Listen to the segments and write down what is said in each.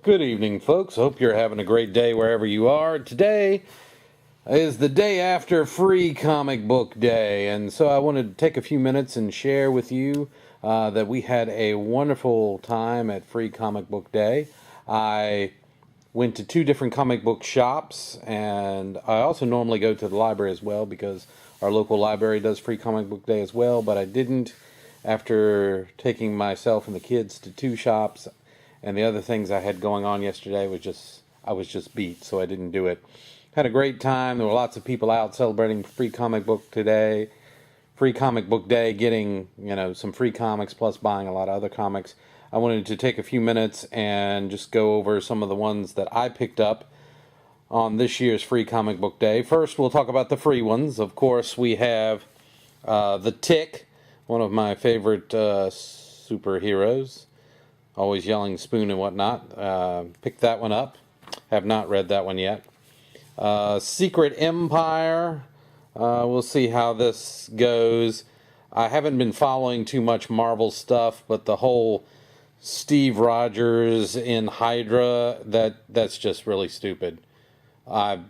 Good evening, folks. Hope you're having a great day wherever you are. Today is the day after Free Comic Book Day, and so I wanted to take a few minutes and share with you that we had a wonderful time at Free Comic Book Day. I went to two different comic book shops, and I also normally go to the library as well because our local library does Free Comic Book Day as well, but I didn't after taking myself and the kids to two shops. And the other things I had going on yesterday I was just beat, so I didn't do it. Had a great time. There were lots of people out celebrating Free Comic Book today. Free Comic Book Day, getting, some free comics plus buying a lot of other comics. I wanted to take a few minutes and just go over some of the ones that I picked up on this year's Free Comic Book Day. First, we'll talk about the free ones. Of course, we have The Tick, one of my favorite superheroes. Always yelling spoon and whatnot. Picked that one up. Have not read that one yet. Secret Empire. We'll see how this goes. I haven't been following too much Marvel stuff, but the whole Steve Rogers in Hydra, that's just really stupid. I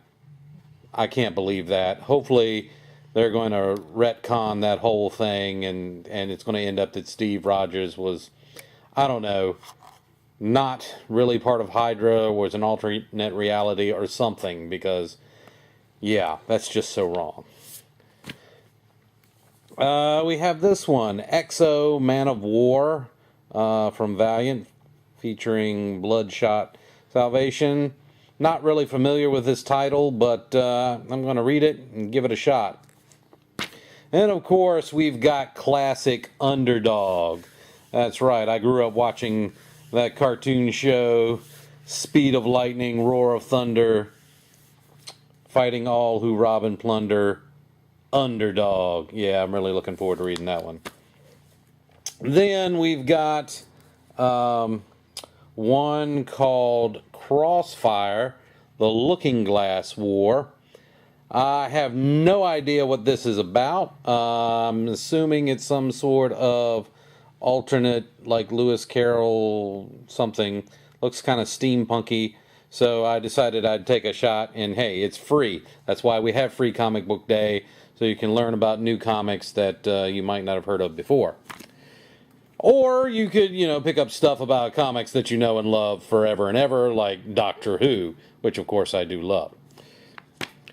can't believe that. Hopefully they're going to retcon that whole thing, and it's going to end up that Steve Rogers was, I don't know, not really part of Hydra, was an alternate reality or something, because, yeah, that's just so wrong. We have this one, Exo Man of War, from Valiant, featuring Bloodshot Salvation. Not really familiar with this title, but I'm going to read it and give it a shot. And, of course, we've got classic Underdog. That's right, I grew up watching that cartoon show, Speed of Lightning, Roar of Thunder, Fighting All Who Rob and Plunder, Underdog. Yeah, I'm really looking forward to reading that one. Then we've got one called Crossfire, The Looking Glass War. I have no idea what this is about. I'm assuming it's some sort of alternate, like Lewis Carroll something. Looks kind of steampunky, so I decided I'd take a shot, and hey, it's free. That's why we have Free Comic Book Day, so you can learn about new comics that you might not have heard of before. Or you could, pick up stuff about comics that you know and love forever and ever, like Doctor Who, which of course I do love.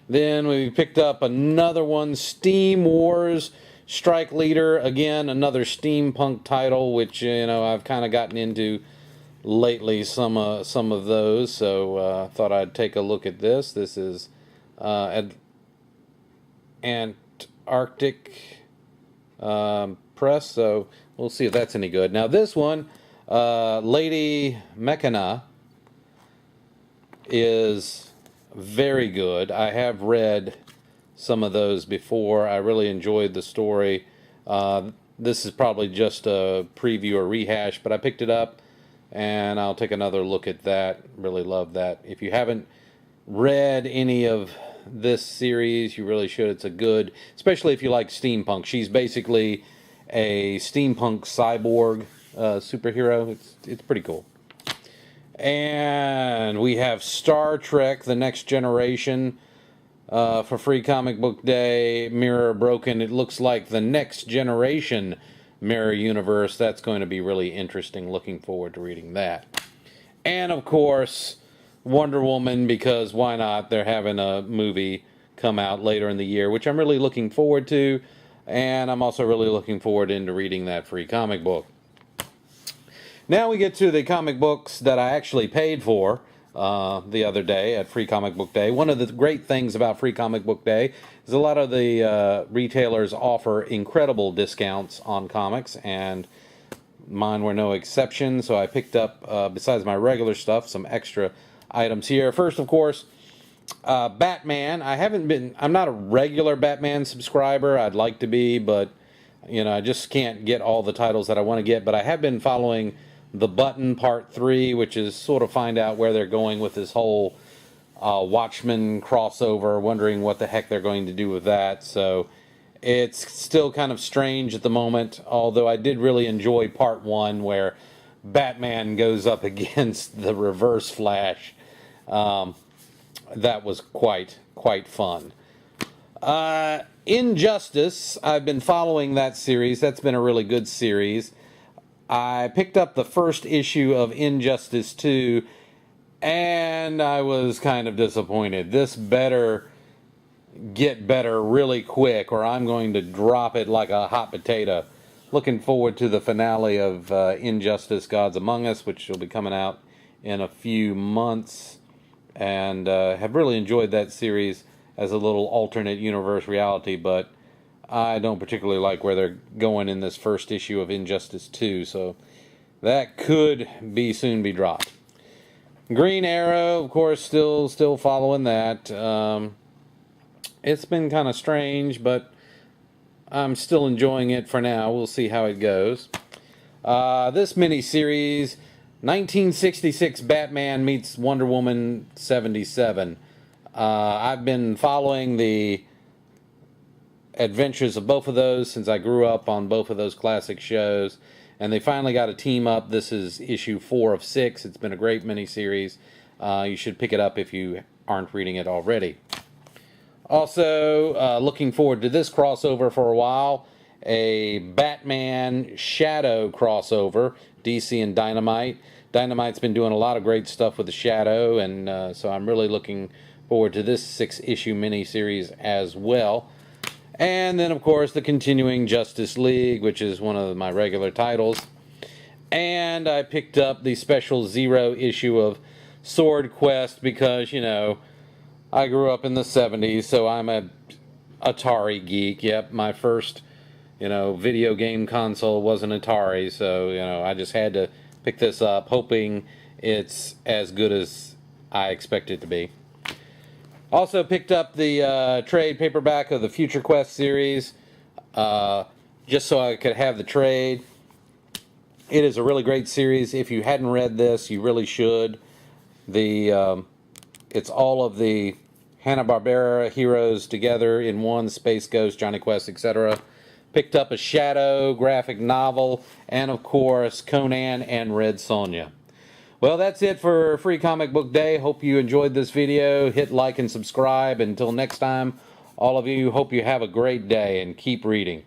Then we picked up another one, Steam Wars Strike Leader, again, another steampunk title, which, I've kind of gotten into lately, some of those, so I thought I'd take a look at this. This is Antarctic Press, so we'll see if that's any good. Now, this one, Lady Mechana, is very good. I have read some of those before. I really enjoyed the story. This is probably just a preview or rehash, but I picked it up and I'll take another look at that. Really love that. If you haven't read any of this series, you really should. It's a good, especially if you like steampunk. She's basically a steampunk cyborg superhero. It's pretty cool. And we have Star Trek: The Next Generation. For Free Comic Book Day, Mirror Broken. It looks like the Next Generation Mirror Universe. That's going to be really interesting. Looking forward to reading that. And, of course, Wonder Woman, because why not? They're having a movie come out later in the year, which I'm really looking forward to. And I'm also really looking forward into reading that free comic book. Now we get to the comic books that I actually paid for the other day at Free Comic Book Day. One of the great things about Free Comic Book Day is a lot of the retailers offer incredible discounts on comics, and mine were no exception, so I picked up, besides my regular stuff, some extra items here. First, of course, Batman. I'm not a regular Batman subscriber. I'd like to be, but, I just can't get all the titles that I want to get, but I have been following The Button Part 3, which is sort of find out where they're going with this whole Watchmen crossover, wondering what the heck they're going to do with that. So it's still kind of strange at the moment, although I did really enjoy Part 1, where Batman goes up against the Reverse Flash. That was quite fun. Injustice, I've been following that series. That's been a really good series. I picked up the first issue of Injustice 2, and I was kind of disappointed. This better get better really quick, or I'm going to drop it like a hot potato. Looking forward to the finale of Injustice Gods Among Us, which will be coming out in a few months, and have really enjoyed that series as a little alternate universe reality, but I don't particularly like where they're going in this first issue of Injustice 2, so that could soon be dropped. Green Arrow, of course, still following that. It's been kind of strange, but I'm still enjoying it for now. We'll see how it goes. This miniseries, 1966 Batman meets Wonder Woman 77. I've been following the adventures of both of those since I grew up on both of those classic shows, and they finally got a team up. This is issue 4 of 6. It's been a great miniseries. You should pick it up if you aren't reading it already. Also, looking forward to this crossover for a while, a Batman Shadow crossover, DC and Dynamite. Dynamite's been doing a lot of great stuff with the Shadow, and so I'm really looking forward to this 6-issue miniseries as well. And then, of course, the continuing Justice League, which is one of my regular titles. And I picked up the special 0 issue of Sword Quest because, you know, I grew up in the 70s, so I'm a Atari geek. Yep, my first, video game console was an Atari, so, I just had to pick this up, hoping it's as good as I expect it to be. Also picked up the trade paperback of the Future Quest series, just so I could have the trade. It is a really great series. If you hadn't read this, you really should. It's all of the Hanna-Barbera heroes together in one, Space Ghost, Johnny Quest, etc. Picked up a Shadow graphic novel, and of course Conan and Red Sonja. Well, that's it for Free Comic Book Day. Hope you enjoyed this video. Hit like and subscribe. Until next time, all of you, hope you have a great day and keep reading.